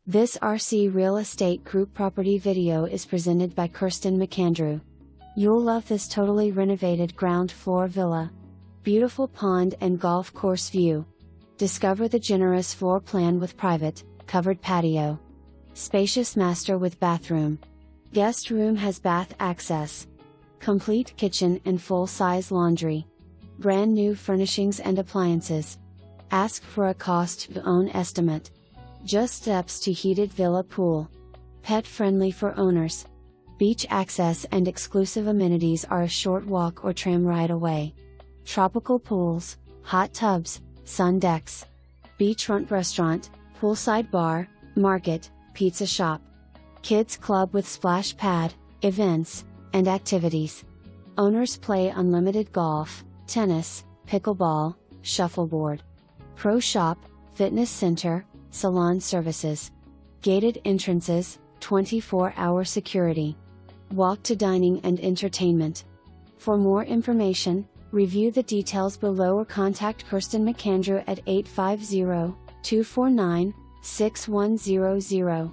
This RC Real Estate Group property video is presented by Kirsten McAndrew. You'll love this totally renovated ground floor villa. Beautiful pond and golf course view. Discover the generous floor plan with private, covered patio. Spacious master with bathroom. Guest room has bath access. Complete kitchen and full-size laundry. Brand new furnishings and appliances. Ask for a cost to own estimate. Just steps to heated villa pool. Pet friendly for owners. Beach access and exclusive amenities are a short walk or tram ride away. Tropical pools, hot tubs, sun decks. Beachfront Restaurant, Poolside Bar, Market, Pizza Shop. Kids Club with splash pad, events, and activities. Owners play unlimited golf, tennis, pickleball, shuffleboard. Pro Shop, Fitness Center, Salon Services. Gated entrances, 24-hour security. Walk to dining and entertainment. For more information, review the details below or contact Kirsten McAndrew at 850-249-6100.